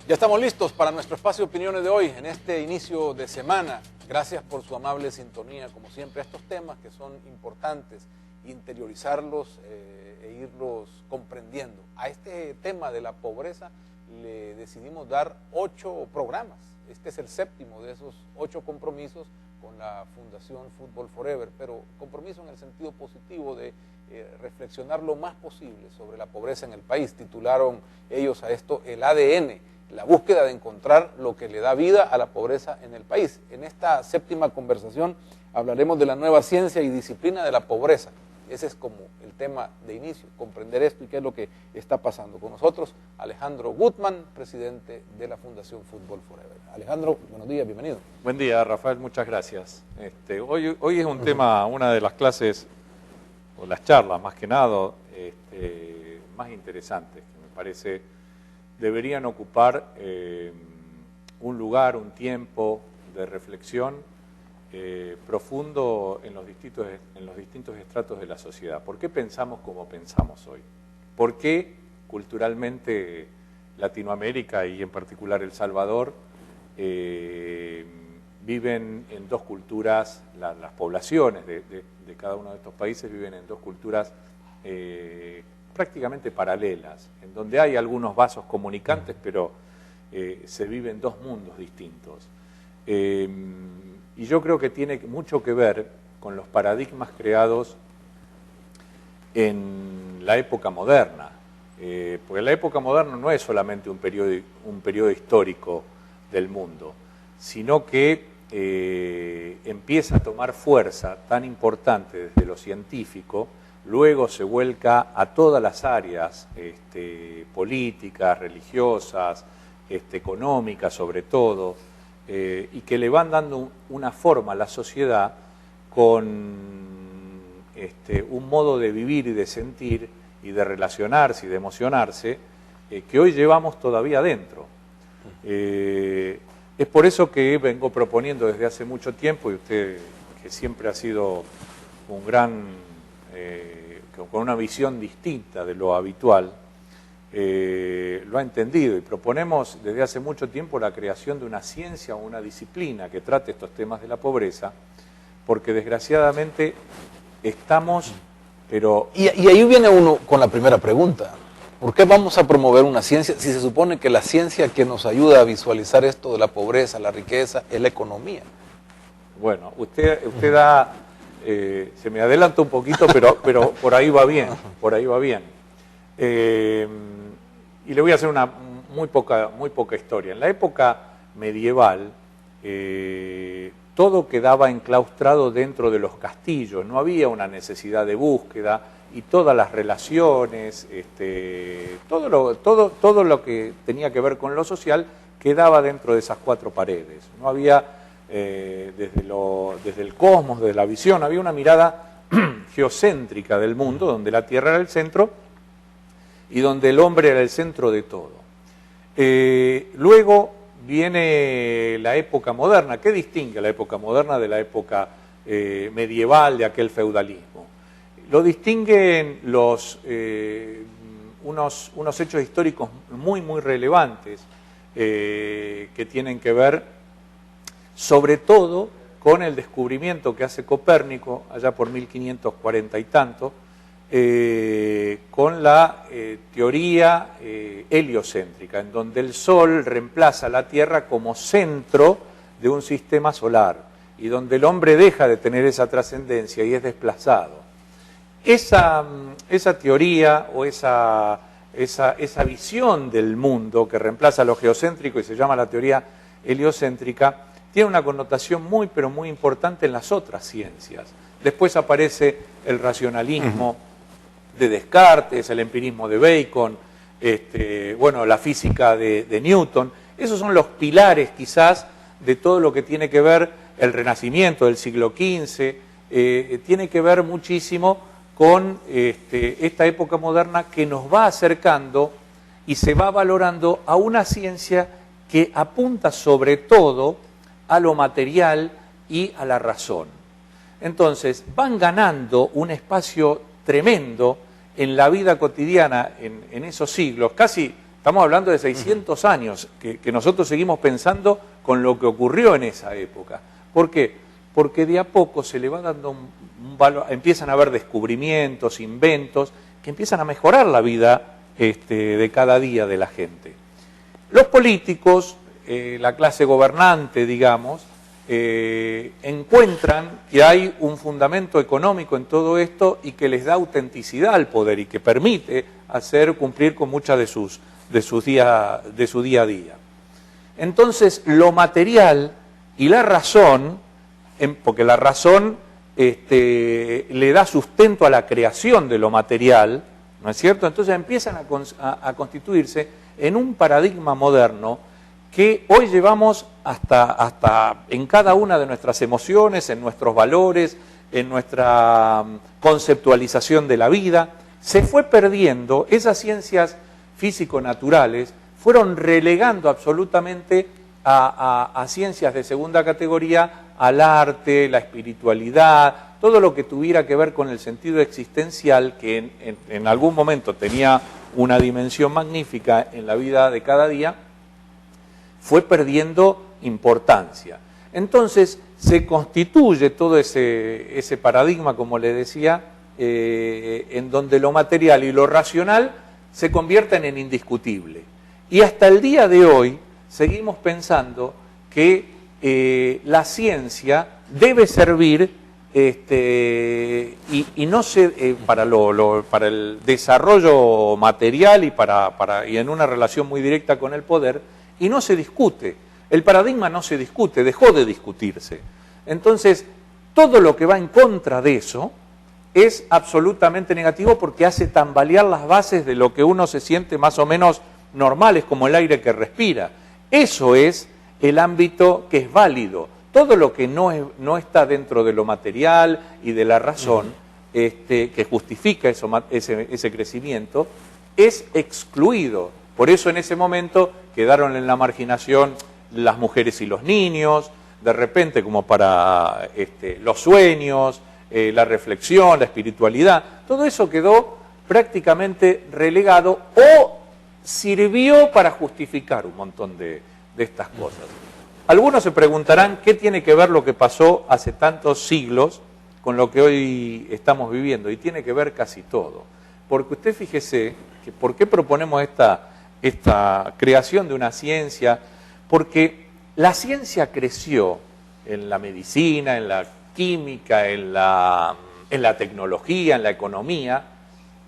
Ya estamos listos para nuestro espacio de opiniones de hoy, en este inicio de semana. Gracias por su amable sintonía, como siempre, a estos temas que son importantes, interiorizarlos e irlos comprendiendo. A este tema de la pobreza le decidimos dar 8 programas. Este es el séptimo de esos 8 compromisos con la Fundación Fútbol Forever, pero compromiso en el sentido positivo de reflexionar lo más posible sobre la pobreza en el país. Titularon ellos a esto el ADN, la búsqueda de encontrar lo que le da vida a la pobreza en el país. En esta séptima conversación hablaremos de la nueva ciencia y disciplina de la pobreza. Ese es como el tema de inicio, comprender esto y qué es lo que está pasando. Con nosotros, Alejandro Gutman, presidente de la Fundación Fútbol Forever. Alejandro, buenos días, bienvenido. Buen día, Rafael, muchas gracias. Hoy es un tema, una de las clases, o las charlas más que nada, más interesantes, que me parece deberían ocupar un lugar, un tiempo de reflexión profundo en los distintos estratos de la sociedad. ¿Por qué pensamos como pensamos hoy? ¿Por qué culturalmente Latinoamérica y en particular El Salvador viven en dos culturas, las poblaciones de cada uno de estos países viven en dos culturas prácticamente paralelas, en donde hay algunos vasos comunicantes, pero se viven dos mundos distintos? Y yo creo que tiene mucho que ver con los paradigmas creados en la época moderna, porque la época moderna no es solamente un periodo histórico del mundo, sino que empieza a tomar fuerza tan importante desde lo científico, luego se vuelca a todas las áreas políticas, religiosas, económicas sobre todo, y que le van dando una forma a la sociedad con un modo de vivir y de sentir y de relacionarse y de emocionarse que hoy llevamos todavía adentro. Es por eso que vengo proponiendo desde hace mucho tiempo, y usted que siempre ha sido un gran, con una visión distinta de lo habitual, lo ha entendido, y proponemos desde hace mucho tiempo la creación de una ciencia o una disciplina que trate estos temas de la pobreza, porque desgraciadamente estamos, pero... Y ahí viene uno con la primera pregunta. ¿Por qué vamos a promover una ciencia si se supone que la ciencia que nos ayuda a visualizar esto de la pobreza, la riqueza, es la economía? Bueno, usted da, se me adelanta un poquito, pero por ahí va bien, por ahí va bien. Y le voy a hacer una muy poca historia. En la época medieval, todo quedaba enclaustrado dentro de los castillos, no había una necesidad de búsqueda, y todas las relaciones, todo lo que tenía que ver con lo social quedaba dentro de esas 4 paredes. No había, desde el cosmos, desde la visión, había una mirada geocéntrica del mundo, donde la Tierra era el centro y donde el hombre era el centro de todo. Luego viene la época moderna. ¿Qué distingue la época moderna de la época medieval, de aquel feudalismo? Lo distinguen unos hechos históricos muy relevantes que tienen que ver sobre todo con el descubrimiento que hace Copérnico allá por 1540 y tanto, con la teoría heliocéntrica, en donde el Sol reemplaza a la Tierra como centro de un sistema solar y donde el hombre deja de tener esa trascendencia y es desplazado. Esa teoría o esa visión del mundo que reemplaza lo geocéntrico y se llama la teoría heliocéntrica, tiene una connotación muy importante en las otras ciencias. Después aparece el racionalismo de Descartes, el empirismo de Bacon, la física de Newton. Esos son los pilares quizás de todo lo que tiene que ver el Renacimiento del siglo XV, tiene que ver muchísimo con esta época moderna que nos va acercando y se va valorando a una ciencia que apunta sobre todo a lo material y a la razón. Entonces, van ganando un espacio tremendo en la vida cotidiana en esos siglos, casi Estamos hablando de 600 años que nosotros seguimos pensando con lo que ocurrió en esa época. ¿Por qué? Porque de a poco se le va dando un valor, empiezan a haber descubrimientos, inventos, que empiezan a mejorar la vida de cada día de la gente. Los políticos, la clase gobernante, digamos, encuentran que hay un fundamento económico en todo esto y que les da autenticidad al poder y que permite hacer cumplir con muchas de su día a día. Entonces, lo material y la razón, porque la razón le da sustento a la creación de lo material, ¿no es cierto? Entonces empiezan a constituirse en un paradigma moderno que hoy llevamos hasta en cada una de nuestras emociones, en nuestros valores, en nuestra conceptualización de la vida. Se fue perdiendo, esas ciencias físico-naturales fueron relegando absolutamente a ciencias de segunda categoría, al arte, la espiritualidad, todo lo que tuviera que ver con el sentido existencial, que en algún momento tenía una dimensión magnífica en la vida de cada día, fue perdiendo importancia. Entonces se constituye todo ese paradigma, como le decía, en donde lo material y lo racional se convierten en indiscutible. Y hasta el día de hoy seguimos pensando que la ciencia debe servir y no para el desarrollo material y en una relación muy directa con el poder, y no se discute. El paradigma no se discute, dejó de discutirse. Entonces, todo lo que va en contra de eso es absolutamente negativo porque hace tambalear las bases de lo que uno se siente más o menos normales, como el aire que respira. Eso es el ámbito que es válido. Todo lo que no está dentro de lo material y de la razón, que justifica ese crecimiento, es excluido. Por eso en ese momento quedaron en la marginación las mujeres y los niños, de repente como para los sueños, la reflexión, la espiritualidad, todo eso quedó prácticamente relegado o sirvió para justificar un montón de estas cosas. Algunos se preguntarán qué tiene que ver lo que pasó hace tantos siglos con lo que hoy estamos viviendo, y tiene que ver casi todo. Porque usted fíjese que ¿por qué proponemos esta creación de una ciencia? Porque la ciencia creció en la medicina, en la química, en la tecnología, en la economía,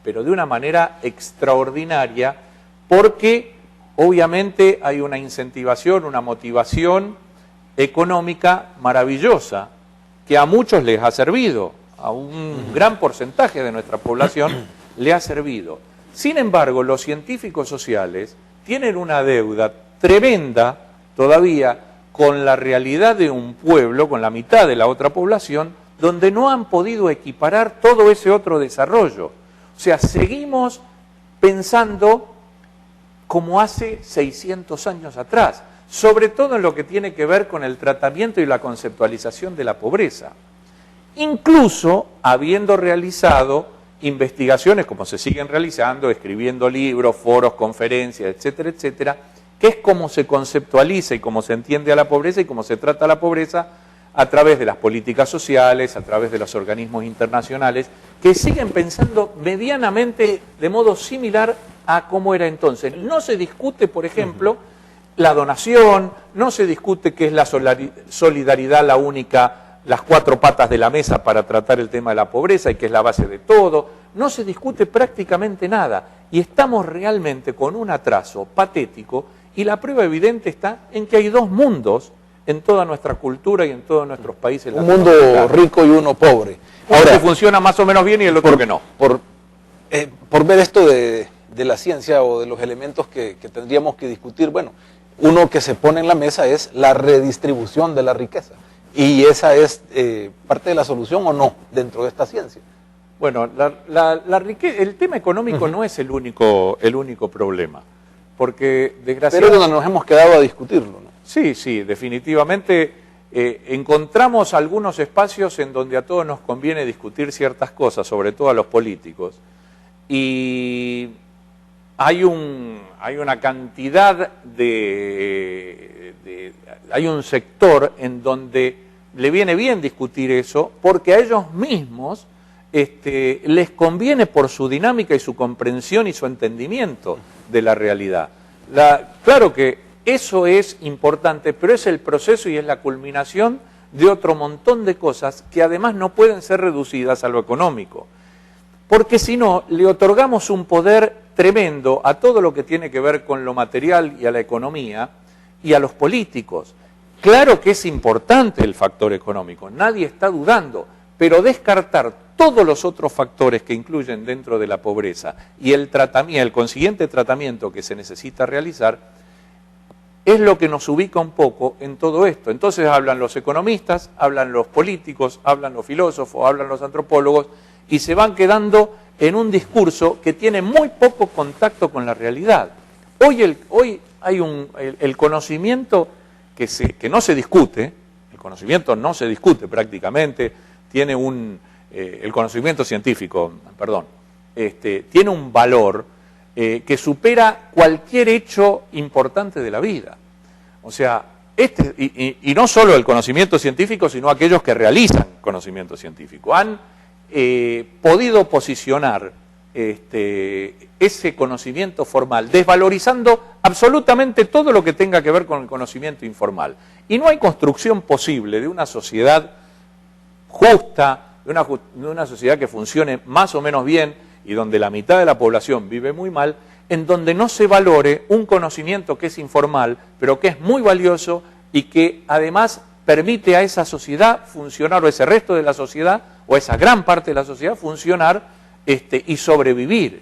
pero de una manera extraordinaria, porque obviamente hay una incentivación, una motivación económica maravillosa, que a muchos les ha servido, a un gran porcentaje de nuestra población le ha servido. Sin embargo, los científicos sociales tienen una deuda tremenda todavía con la realidad de un pueblo, con la mitad de la otra población, donde no han podido equiparar todo ese otro desarrollo. O sea, seguimos pensando como hace 600 años atrás, sobre todo en lo que tiene que ver con el tratamiento y la conceptualización de la pobreza. Incluso habiendo realizado investigaciones, como se siguen realizando, escribiendo libros, foros, conferencias, etcétera, etcétera, que es cómo se conceptualiza y cómo se entiende a la pobreza y cómo se trata a la pobreza a través de las políticas sociales, a través de los organismos internacionales, que siguen pensando medianamente de modo similar a cómo era entonces. No se discute, por ejemplo, la donación, no se discute qué es la solidaridad la única, las cuatro patas de la mesa para tratar el tema de la pobreza y que es la base de todo. No se discute prácticamente nada y estamos realmente con un atraso patético, y la prueba evidente está en que hay dos mundos en toda nuestra cultura y en todos nuestros países. Un mundo rico y uno pobre. Ahora, que funciona más o menos bien y el otro que no. Por ver esto de la ciencia o de los elementos que tendríamos que discutir, bueno, uno que se pone en la mesa es la redistribución de la riqueza. ¿Y esa es parte de la solución o no dentro de esta ciencia? Bueno, el tema económico no es el único problema, porque desgraciadamente... Pero donde nos hemos quedado a discutirlo, ¿no? Sí, definitivamente encontramos algunos espacios en donde a todos nos conviene discutir ciertas cosas, sobre todo a los políticos, y hay hay una cantidad hay un sector en donde le viene bien discutir eso, porque a ellos mismos les conviene por su dinámica y su comprensión y su entendimiento de la realidad. Claro que eso es importante, pero es el proceso y es la culminación de otro montón de cosas que además no pueden ser reducidas a lo económico. Porque si no, le otorgamos un poder tremendo a todo lo que tiene que ver con lo material y a la economía y a los políticos. Claro que es importante el factor económico, nadie está dudando, pero descartar todos los otros factores que incluyen dentro de la pobreza y el consiguiente tratamiento que se necesita realizar es lo que nos ubica un poco en todo esto. Entonces hablan los economistas, hablan los políticos, hablan los filósofos, hablan los antropólogos y se van quedando en un discurso que tiene muy poco contacto con la realidad. Hoy hay el conocimiento que no se discute, el conocimiento no se discute prácticamente, tiene el conocimiento científico, perdón, tiene un valor que supera cualquier hecho importante de la vida. O sea, y no solo el conocimiento científico, sino aquellos que realizan conocimiento científico. Han podido posicionar ese conocimiento formal, desvalorizando absolutamente todo lo que tenga que ver con el conocimiento informal. Y no hay construcción posible de una sociedad justa, de una sociedad que funcione más o menos bien y donde la mitad de la población vive muy mal, en donde no se valore un conocimiento que es informal, pero que es muy valioso y que además permite a esa sociedad funcionar, o ese resto de la sociedad, o esa gran parte de la sociedad funcionar y sobrevivir.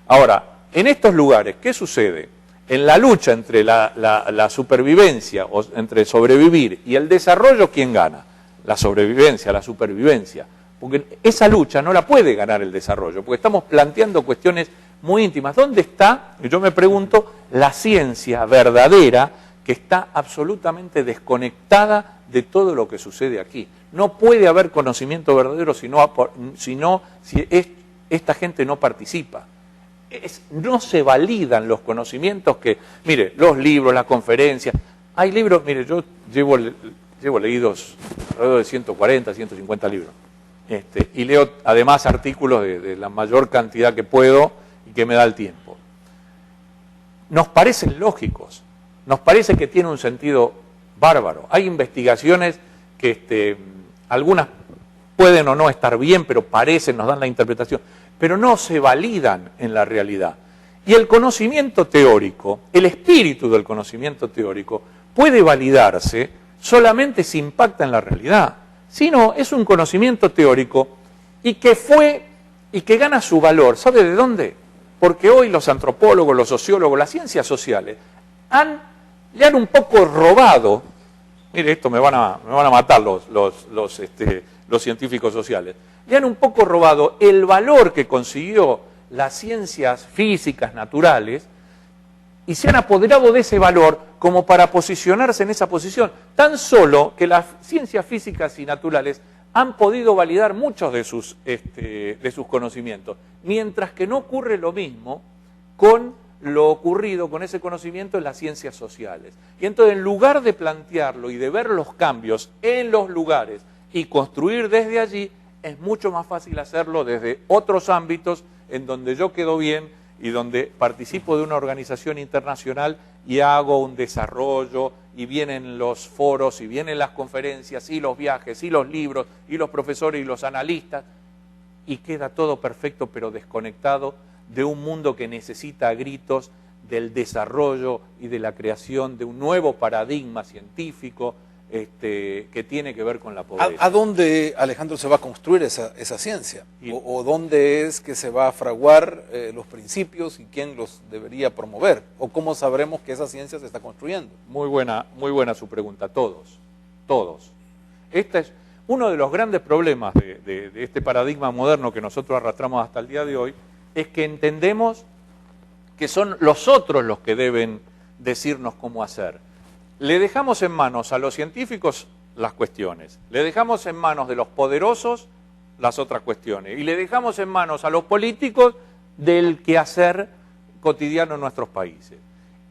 Ahora, en estos lugares, ¿qué sucede? En la lucha entre la supervivencia, o entre sobrevivir y el desarrollo, ¿quién gana? La sobrevivencia, la supervivencia. Porque esa lucha no la puede ganar el desarrollo, porque estamos planteando cuestiones muy íntimas. ¿Dónde está, yo me pregunto, la ciencia verdadera que está absolutamente desconectada de todo lo que sucede aquí? No puede haber conocimiento verdadero si esta gente no participa. No se validan los conocimientos que, mire, los libros, las conferencias. Hay libros, mire, yo llevo leídos alrededor de 140, 150 libros. Y leo además artículos de la mayor cantidad que puedo y que me da el tiempo. Nos parecen lógicos, nos parece que tiene un sentido bárbaro. Hay investigaciones que algunas pueden o no estar bien, pero parecen, nos dan la interpretación, pero no se validan en la realidad. Y el conocimiento teórico, el espíritu del conocimiento teórico, puede validarse solamente si impacta en la realidad. Si no, es un conocimiento teórico y que gana su valor. ¿Sabe de dónde? Porque hoy los antropólogos, los sociólogos, las ciencias sociales le han un poco robado. Mire, esto me van a matar los científicos sociales. Le han un poco robado el valor que consiguió las ciencias físicas naturales y se han apoderado de ese valor como para posicionarse en esa posición. Tan solo que las ciencias físicas y naturales han podido validar muchos de sus conocimientos, mientras que no ocurre lo mismo con lo ocurrido con ese conocimiento en las ciencias sociales. Y entonces, en lugar de plantearlo y de ver los cambios en los lugares y construir desde allí, es mucho más fácil hacerlo desde otros ámbitos en donde yo quedo bien y donde participo de una organización internacional y hago un desarrollo, y vienen los foros, y vienen las conferencias, y los viajes, y los libros, y los profesores, y los analistas, y queda todo perfecto, pero desconectado de un mundo que necesita a gritos del desarrollo y de la creación de un nuevo paradigma científico que tiene que ver con la pobreza. ¿A dónde, Alejandro, se va a construir esa ciencia? ¿O dónde es que se va a fraguar los principios y quién los debería promover? ¿O cómo sabremos que esa ciencia se está construyendo? Muy buena su pregunta. Todos. Este es uno de los grandes problemas de este paradigma moderno que nosotros arrastramos hasta el día de hoy, es que entendemos que son los otros los que deben decirnos cómo hacer. Le dejamos en manos a los científicos las cuestiones, le dejamos en manos de los poderosos las otras cuestiones, y le dejamos en manos a los políticos del quehacer cotidiano en nuestros países.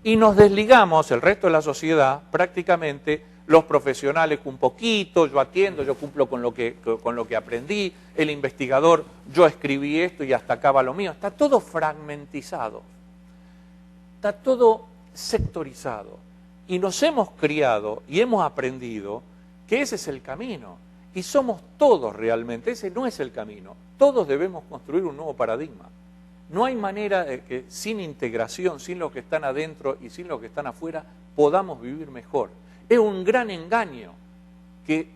Y nos desligamos, el resto de la sociedad, prácticamente, los profesionales un poquito, yo atiendo, yo cumplo con lo que aprendí, el investigador, yo escribí esto y hasta acá va lo mío. Está todo fragmentizado, está todo sectorizado. Y nos hemos criado y hemos aprendido que ese es el camino. Y somos todos realmente, ese no es el camino. Todos debemos construir un nuevo paradigma. No hay manera de que sin integración, sin los que están adentro y sin los que están afuera, podamos vivir mejor. Es un gran engaño que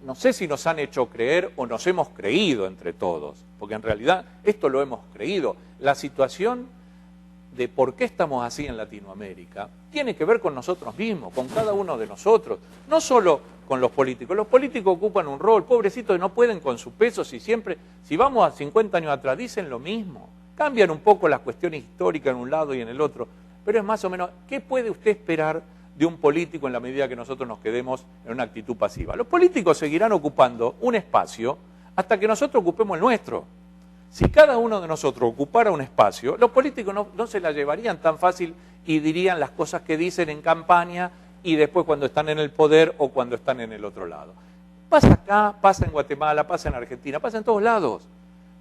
no sé si nos han hecho creer o nos hemos creído entre todos, porque en realidad esto lo hemos creído. La situación de por qué estamos así en Latinoamérica tiene que ver con nosotros mismos, con cada uno de nosotros, no solo con los políticos. Los políticos ocupan un rol, pobrecitos, no pueden con sus pesos y siempre, si vamos a 50 años atrás, dicen lo mismo. Cambian un poco las cuestiones históricas en un lado y en el otro, pero es más o menos, ¿qué puede usted esperar de un político en la medida que nosotros nos quedemos en una actitud pasiva? Los políticos seguirán ocupando un espacio hasta que nosotros ocupemos el nuestro. Si cada uno de nosotros ocupara un espacio, los políticos no se la llevarían tan fácil y dirían las cosas que dicen en campaña y después cuando están en el poder o cuando están en el otro lado. Pasa acá, pasa en Guatemala, pasa en Argentina, pasa en todos lados.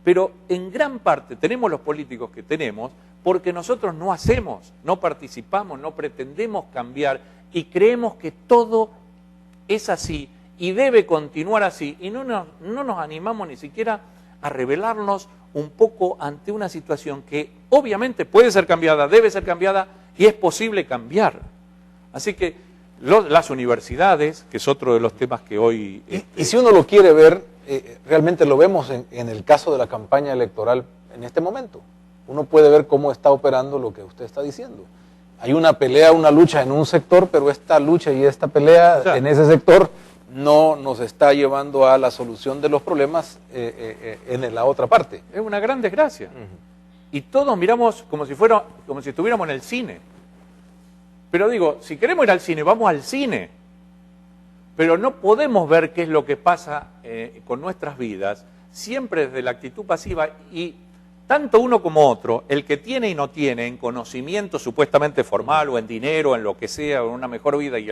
Pero en gran parte tenemos los políticos que tenemos porque nosotros no hacemos, no participamos, no pretendemos cambiar y creemos que todo es así y debe continuar así y no nos animamos ni siquiera a rebelarnos un poco ante una situación que obviamente puede ser cambiada, debe ser cambiada y es posible cambiar. Así que las universidades, que es otro de los temas que hoy... Y si uno lo quiere ver, realmente lo vemos en el caso de la campaña electoral en este momento. Uno puede ver cómo está operando lo que usted está diciendo. Hay una pelea, una lucha en un sector, pero esta lucha y esta pelea en ese sector no nos está llevando a la solución de los problemas en la otra parte. Es una gran desgracia. Y todos miramos como si estuviéramos en el cine. Pero digo, si queremos ir al cine, vamos al cine. Pero no podemos ver qué es lo que pasa con nuestras vidas, siempre desde la actitud pasiva, y tanto uno como otro, el que tiene y no tiene en conocimiento supuestamente formal o en dinero, en lo que sea, o en una mejor vida, y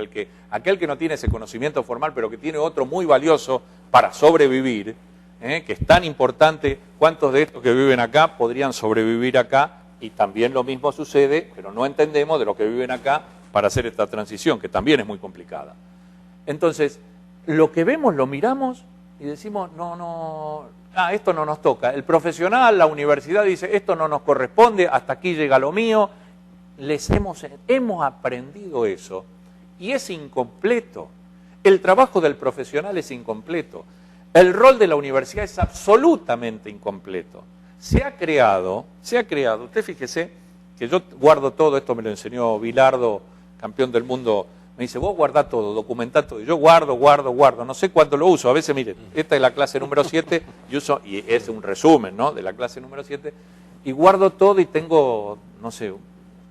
aquel que no tiene ese conocimiento formal, pero que tiene otro muy valioso para sobrevivir, que es tan importante, ¿cuántos de estos que viven acá podrían sobrevivir acá? Y también lo mismo sucede, pero no entendemos de los que viven acá para hacer esta transición, que también es muy complicada. Entonces, lo que vemos lo miramos y decimos, esto no nos toca. El profesional, la universidad dice, esto no nos corresponde, hasta aquí llega lo mío. Hemos aprendido eso y es incompleto. El trabajo del profesional es incompleto. El rol de la universidad es absolutamente incompleto. Se ha creado, usted fíjese que yo guardo todo, esto me lo enseñó Bilardo, campeón del mundo. Me dice, vos guardá todo, documentá todo. Yo guardo, no sé cuánto lo uso. A veces, miren, esta es la clase número 7, y es un resumen, ¿no?, de la clase número 7, y guardo todo y tengo, no sé,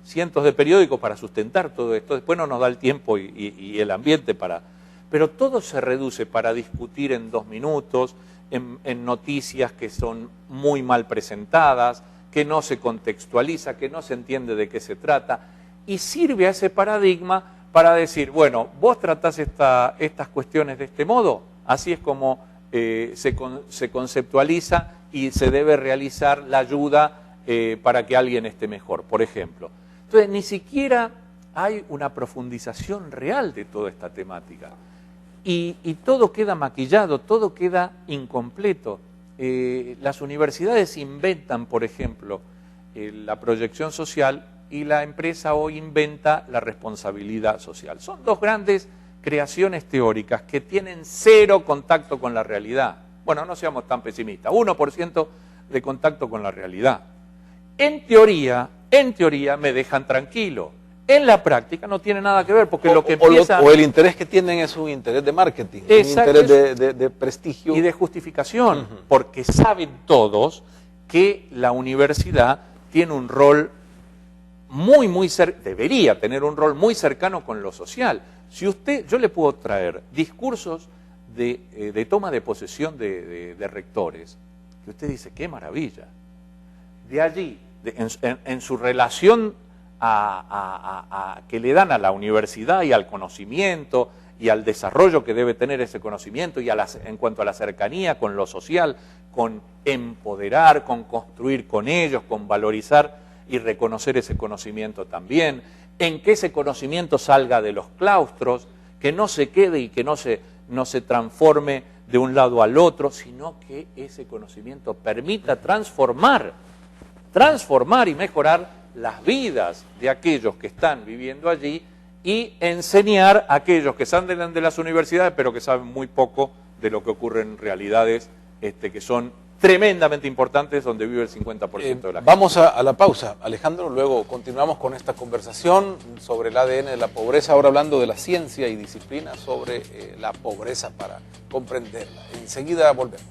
cientos de periódicos para sustentar todo esto. Después no nos da el tiempo y el ambiente para... Pero todo se reduce para discutir en 2 minutos, en noticias que son muy mal presentadas, que no se contextualiza, que no se entiende de qué se trata, y sirve a ese paradigma para decir, bueno, vos tratás estas cuestiones de este modo, así es como se conceptualiza y se debe realizar la ayuda para que alguien esté mejor, por ejemplo. Entonces, ni siquiera hay una profundización real de toda esta temática. Y todo queda maquillado, todo queda incompleto. Las universidades inventan, por ejemplo, la proyección social, y la empresa hoy inventa la responsabilidad social. Son 2 grandes creaciones teóricas que tienen 0 contacto con la realidad. Bueno, no seamos tan pesimistas, 1% de contacto con la realidad. En teoría me dejan tranquilo. En la práctica no tiene nada que ver, porque lo que empieza... O el interés que tienen es un interés de marketing, un interés de prestigio. Y de justificación, porque saben todos que la universidad tiene un rol debería tener un rol muy cercano con lo social. Yo le puedo traer discursos de toma de posesión de rectores, que usted dice, qué maravilla. De allí en su relación que le dan a la universidad y al conocimiento y al desarrollo que debe tener ese conocimiento y en cuanto a la cercanía con lo social, con empoderar, con construir con ellos, con valorizar y reconocer ese conocimiento también, en que ese conocimiento salga de los claustros, que no se quede y que no se transforme de un lado al otro, sino que ese conocimiento permita transformar y mejorar las vidas de aquellos que están viviendo allí y enseñar a aquellos que salen de las universidades pero que saben muy poco de lo que ocurre en realidades que son tremendamente importantes donde vive el 50% de la gente. Vamos a la pausa, Alejandro, luego continuamos con esta conversación sobre el ADN de la pobreza, ahora hablando de la ciencia y disciplina sobre la pobreza para comprenderla. Enseguida volvemos.